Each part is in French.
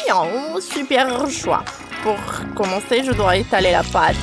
Voyons, super choix. Pour commencer, je dois étaler la pâte.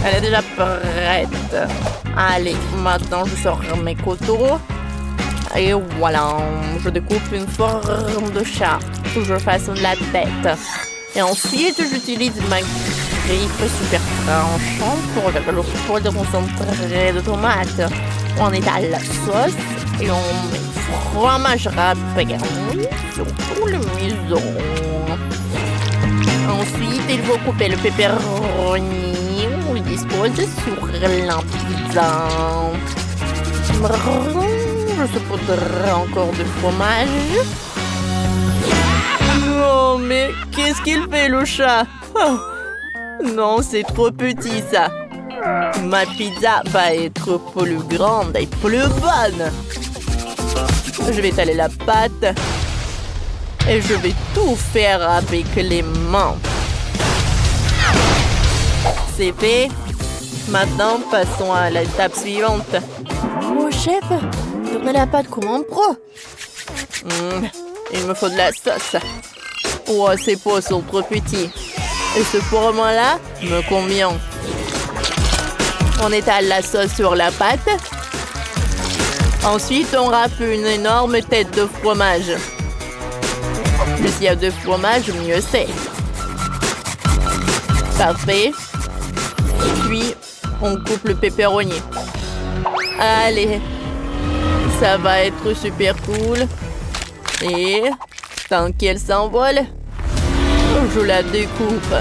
Elle est déjà prête. Allez, maintenant je sors mes couteaux. Et voilà, je découpe une forme de chat que je façonne la tête. Et ensuite, j'utilise ma griffe super tranchante pour faire le pot de concentré de tomate. On étale la sauce et on met fromage râpé sur tout le museau. Ensuite, il faut couper le pepperoni. On le dispose sur la pizza. Je saupoudrerai encore du fromage. Oh, mais qu'est-ce qu'il fait, le chat? Oh, non, c'est trop petit, ça. Ma pizza va être plus grande et plus bonne. Je vais étaler la pâte. Et je vais tout faire avec les mains. C'est fait. Maintenant, passons à l'étape suivante. Oh, chef, tournez la pâte comme un pro. Il me faut de la sauce. Oh, ces pots sont trop petits. Et ce format-là me convient. On étale la sauce sur la pâte. Ensuite, on râpe une énorme tête de fromage. Plus il y a de fromage, mieux c'est. Parfait. Puis, on coupe le pepperoni. Allez, ça va être super cool. Et, tant qu'elle s'envole, je la découpe.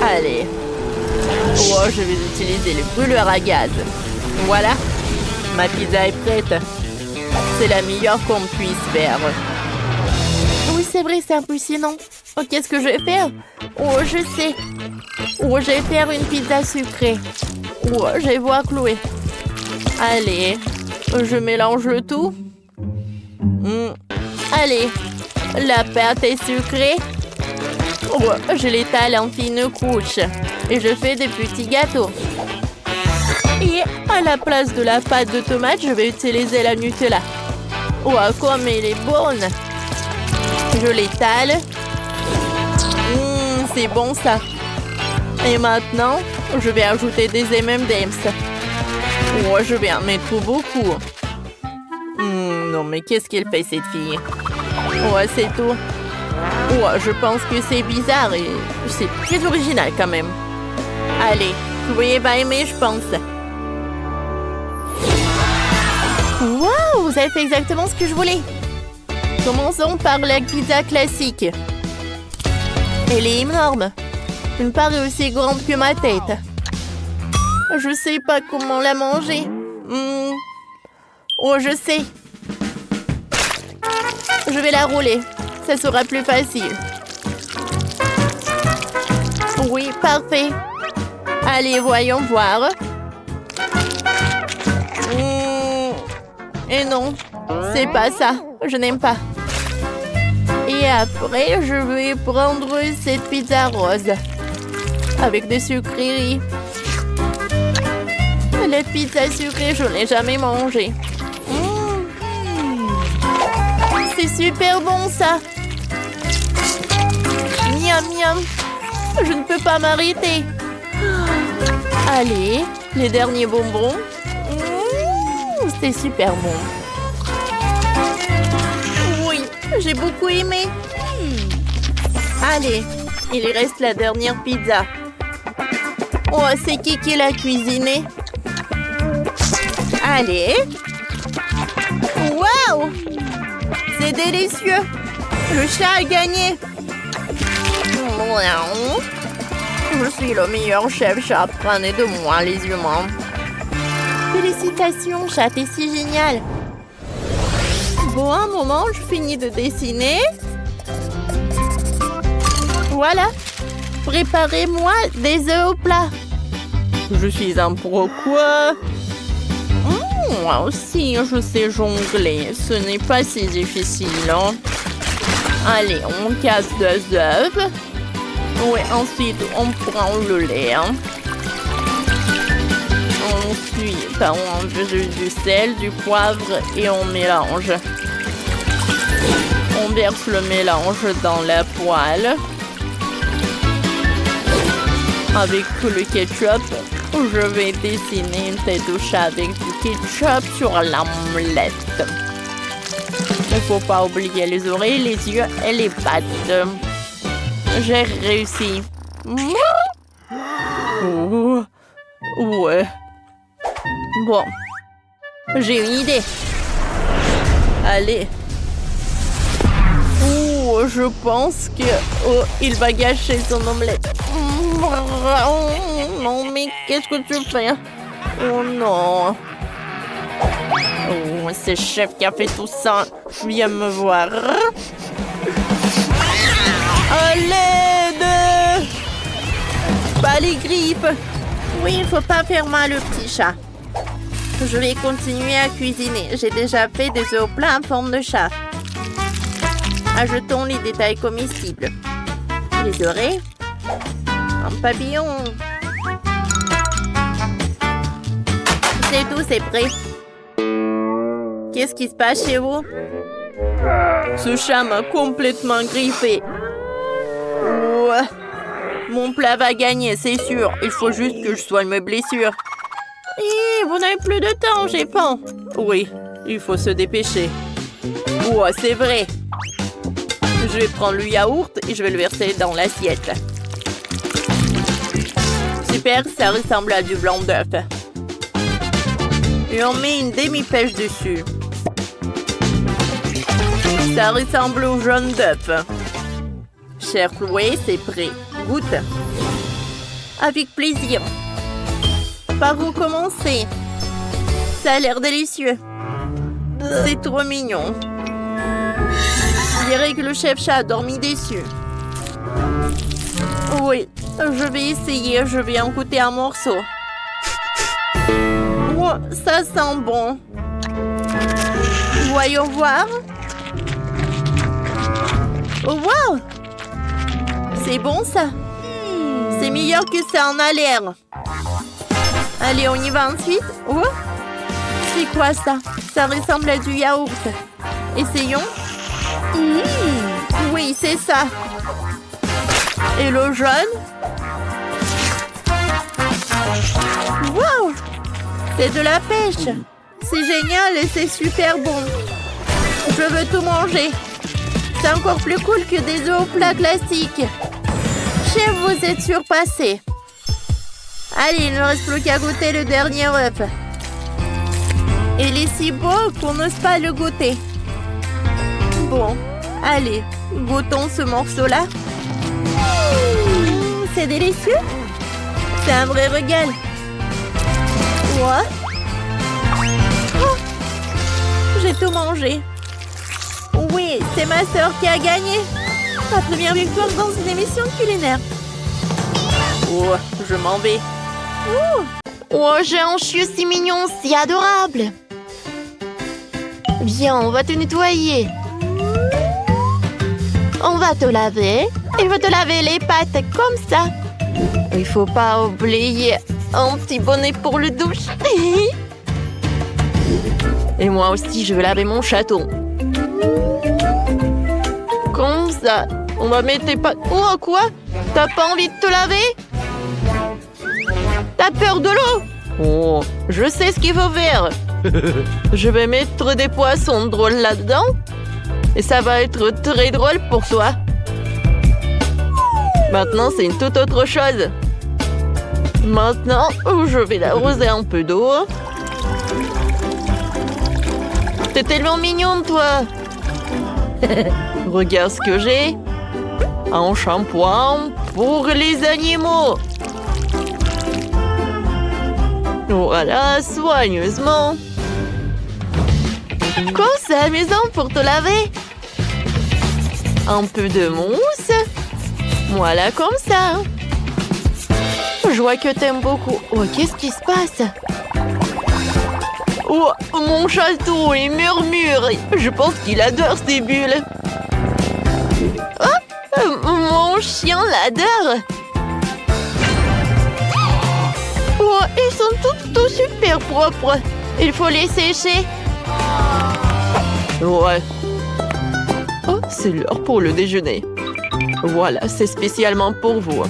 Allez. Oh, je vais utiliser le brûleur à gaz. Voilà, ma pizza est prête. C'est la meilleure qu'on puisse faire. Oui, c'est vrai, c'est impressionnant. Oh, qu'est-ce que je vais faire? Oh, je sais. Oh, je vais faire une pizza sucrée. Oh, je vais voir Chloé. Allez, je mélange le tout. Allez, la pâte est sucrée. Oh, je l'étale en fines couches. Et je fais des petits gâteaux. Et à la place de la pâte de tomate, je vais utiliser la Nutella. Oh, comme elle est bonne. Je l'étale. C'est bon ça. Et maintenant, je vais ajouter des M&M's. Oh, je vais en mettre beaucoup. Non, mais qu'est-ce qu'elle fait cette fille? Oh, c'est tout. Oh, je pense que c'est bizarre et c'est très original quand même. Allez, Chloé va aimer, je pense. Wow, vous avez fait exactement ce que je voulais. Commençons par la pizza classique. Elle est énorme. Une part est aussi grande que ma tête. Je sais pas comment la manger. Oh, je sais. Je vais la rouler. Ça sera plus facile. Oui, parfait. Allez, voyons voir. Et non, c'est pas ça. Je n'aime pas. Et après, je vais prendre cette pizza rose. Avec des sucreries. La pizza sucrée, je n'ai jamais mangé. C'est super bon, ça. Miam, miam. Je ne peux pas m'arrêter. Allez, les derniers bonbons. C'est super bon. Oui, j'ai beaucoup aimé. Allez, il reste la dernière pizza. Oh, c'est qui l'a cuisinée? Allez. Waouh! C'est délicieux. Le chat a gagné. Je suis le meilleur chef chat. Prenez de moi, les humains. Félicitations, chat, t'es si génial. Bon, un moment, je finis de dessiner. Voilà. Préparez-moi des œufs au plat. Je suis un pro, quoi? Moi aussi, je sais jongler. Ce n'est pas si difficile, hein? Allez, on casse 2 œufs. Oui, ensuite, on prend le lait. Hein. Ensuite, on ajoute du sel, du poivre et on mélange. On verse le mélange dans la poêle. Avec le ketchup, je vais dessiner une tête de chat avec du ketchup sur l'omelette. Il ne faut pas oublier les oreilles, les yeux et les pattes. J'ai réussi. Oh, ouais. Bon, j'ai une idée. Allez. Oh, je pense que... Oh, il va gâcher son omelette. Non, mais qu'est-ce que tu fais? Oh non. Oh, c'est le chef qui a fait tout ça. Viens me voir. À l'aide! Pas les grippes. Oui, il faut pas faire mal au petit chat. Je vais continuer à cuisiner. J'ai déjà fait des œufs plats en forme de chat. Ajoutons les détails comestibles. Les oreilles. Un papillon. C'est tout, c'est prêt. Qu'est-ce qui se passe chez vous? Ce chat m'a complètement griffé. Ouais. Mon plat va gagner, c'est sûr. Il faut juste que je soigne mes blessures. Et vous n'avez plus de temps, j'ai faim. Oui, il faut se dépêcher. Ouais, c'est vrai. Je vais prendre le yaourt et je vais le verser dans l'assiette. Super, ça ressemble à du blanc d'œuf. Et on met une demi-pêche dessus. Ça ressemble au jaune d'œuf. Cher Chloé, c'est prêt. Goûte. Avec plaisir. Par où commencer? Ça a l'air délicieux. C'est trop mignon. Je dirais que le chef chat a dormi dessus. Oui, je vais essayer. Je vais en goûter un morceau. Oh, ça sent bon. Voyons voir. Oh, wow! C'est bon, ça. C'est meilleur que ça en a l'air. Allez, on y va ensuite. Oh! C'est quoi, ça? Ça ressemble à du yaourt. Essayons. Oui, c'est ça. Et le jaune? Wow! C'est de la pêche. C'est génial et c'est super bon. Je veux tout manger. C'est encore plus cool que des œufs au plat classiques. Chef, vous êtes surpassé. Allez, il ne reste plus qu'à goûter le dernier œuf. Il est si beau qu'on n'ose pas le goûter. Bon, allez, goûtons ce morceau-là. C'est délicieux. C'est un vrai régal. Quoi? Oh, j'ai tout mangé. Oui, c'est ma sœur qui a gagné. Ma première victoire dans une émission culinaire. Oh, je m'en vais. Oh, j'ai un chien si mignon, si adorable. Viens, on va te nettoyer. On va te laver. Il va te laver les pattes comme ça. Il faut pas oublier un petit bonnet pour le douche. Et moi aussi, je vais laver mon chaton. Comme ça. On va mettre tes pattes... Oh, quoi? T'as pas envie de te laver? T'as peur de l'eau? Oh, je sais ce qu'il faut faire. Je vais mettre des poissons drôles là-dedans. Et ça va être très drôle pour toi. Maintenant, c'est une toute autre chose. Maintenant, je vais l'arroser un peu d'eau. T'es tellement mignonne, toi. Regarde ce que j'ai. Un shampoing pour les animaux. Voilà, soigneusement. Comme c'est amusant pour te laver. Un peu de mousse. Voilà, comme ça. Je vois que t'aimes beaucoup. Oh, qu'est-ce qui se passe? Oh, mon chaton, il murmure. Je pense qu'il adore ces bulles. Oh, mon chien l'adore. Oh, ils sont tous super propres. Il faut les sécher. Ouais. Oh, c'est l'heure pour le déjeuner. Voilà, c'est spécialement pour vous.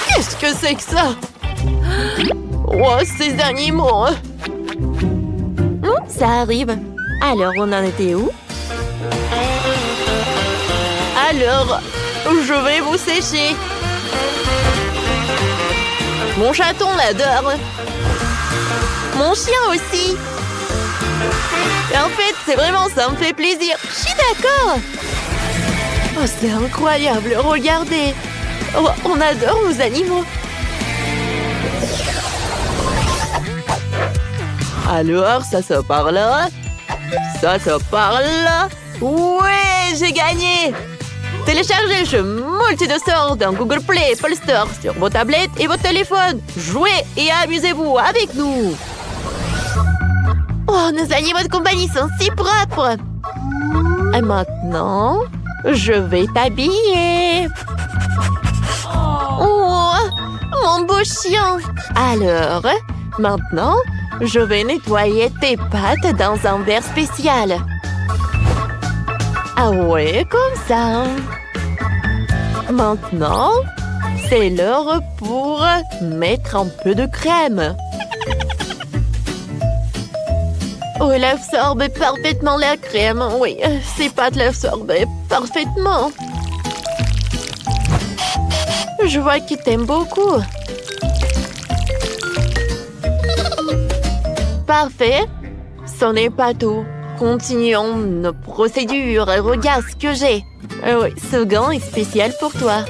Qu'est-ce que c'est que ça? Oh, ces animaux! Ça arrive. Alors, on en était où? Alors, je vais vous sécher. Mon chaton l'adore. Mon chien aussi. Et en fait, c'est vraiment ça me fait plaisir. Je suis d'accord. Oh, c'est incroyable. Regardez. Oh, on adore nos animaux. Alors, ça part là. Ça part là. Ouais, j'ai gagné. Téléchargez le jeu Multi-de-Sort dans Google Play, Apple Store, sur vos tablettes et vos téléphones. Jouez et amusez-vous avec nous. Oh, nos animaux de compagnie sont si propres. Et maintenant, je vais t'habiller. Oh, mon beau chien. Alors, maintenant, je vais nettoyer tes pattes dans un verre spécial. Ah ouais, comme ça. Maintenant, c'est l'heure pour mettre un peu de crème. Oh, elle absorbe parfaitement la crème. Oui, ces pâtes l'absorbent parfaitement. Je vois qu'il t'aime beaucoup. Parfait. Ce n'est pas tout. Continuons nos procédures. Regarde ce que j'ai. Oui, ce gant est spécial pour toi.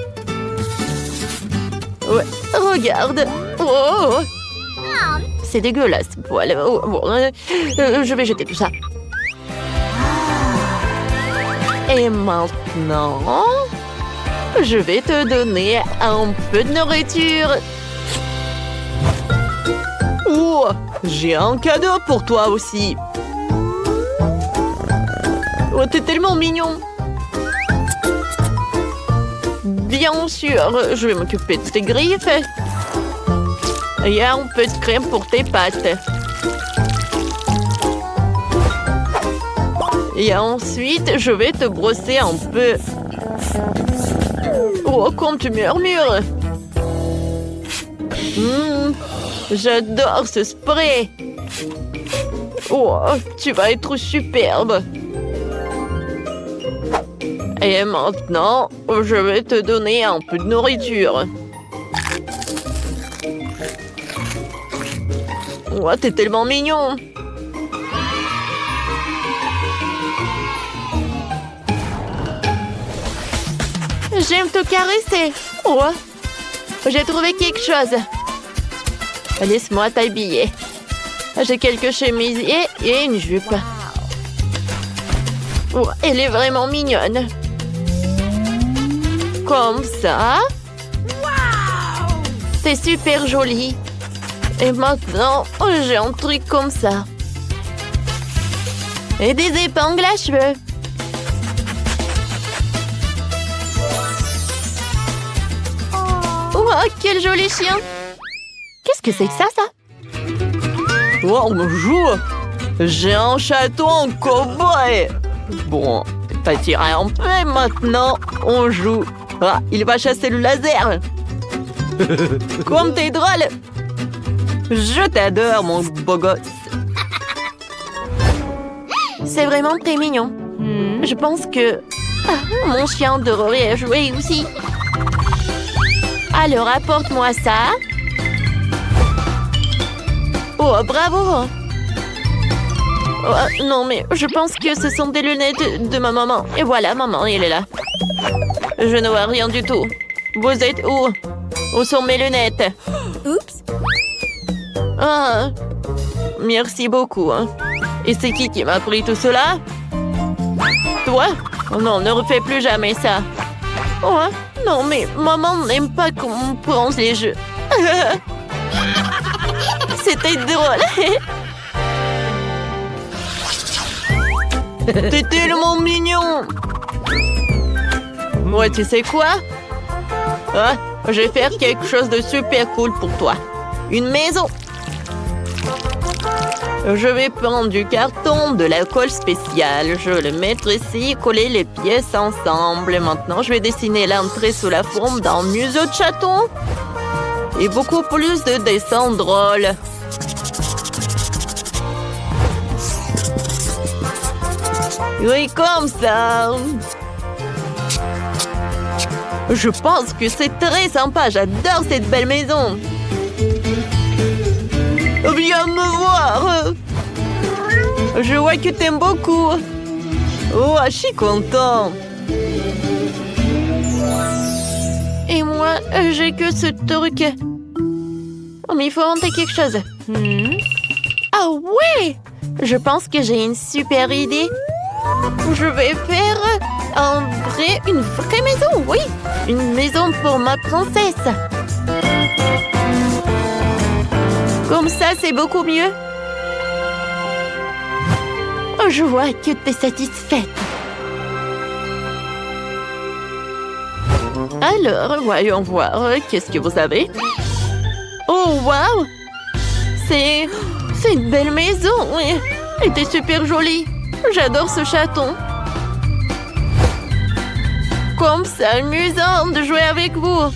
Ouais, regarde. Oh, c'est dégueulasse. Voilà. Je vais jeter tout ça. Et maintenant, je vais te donner un peu de nourriture. Oh, j'ai un cadeau pour toi aussi. Oh, t'es tellement mignon. Bien sûr, je vais m'occuper de tes griffes. Il y a un peu de crème pour tes pattes. Et ensuite, je vais te brosser un peu. Oh, comme tu murmures. J'adore ce spray. Oh, tu vas être superbe. Et maintenant, je vais te donner un peu de nourriture. Oh, t'es tellement mignon. J'aime te caresser. Oh, j'ai trouvé quelque chose. Laisse-moi t'habiller. J'ai quelques chemisiers et une jupe. Oh, elle est vraiment mignonne. Comme ça. C'est super joli. Et maintenant, j'ai un truc comme ça. Et des épingles à cheveux. Oh, quel joli chien. Qu'est-ce que c'est que ça? Oh, bonjour. J'ai un chaton en cow-boy. Bon, t'as tiré un peu et maintenant, on joue. Ah, il va chasser le laser. Comme t'es drôle. Je t'adore, mon beau gosse. C'est vraiment très mignon. Je pense que mon chien devrait jouer aussi. Alors, apporte-moi ça. Oh, bravo. Oh, non, mais je pense que ce sont des lunettes de ma maman. Et voilà, maman, elle est là. Je ne vois rien du tout. Vous êtes où? Où sont mes lunettes? Oups. Ah, merci beaucoup. Et c'est qui m'a pris tout cela? Toi? Oh non, ne refais plus jamais ça. Oh, non, mais maman n'aime pas qu'on prend les jeux. C'était drôle. T'es tellement mignon. Ouais, tu sais quoi? Ah, Je vais faire quelque chose de super cool pour toi. Une maison. Je vais prendre du carton, de la colle spéciale. Je vais le mettre ici et coller les pièces ensemble. Maintenant, je vais dessiner l'entrée sous la forme d'un museau de chaton. Et beaucoup plus de dessins drôles. Oui, comme ça. Je pense que c'est très sympa. J'adore cette belle maison. Viens me voir. Je vois que t'aimes beaucoup. Oh, je suis content. Et moi, j'ai que ce truc. Oh, mais il faut inventer quelque chose. Ah ouais! Je pense que j'ai une super idée. Je vais faire une vraie maison, oui. Une maison pour ma princesse. Comme ça, c'est beaucoup mieux. Oh, je vois que t'es satisfaite. Alors, voyons voir. Qu'est-ce que vous avez? Oh, wow! C'est une belle maison. Elle était super jolie. J'adore ce chaton. Comme c'est amusant de jouer avec vous.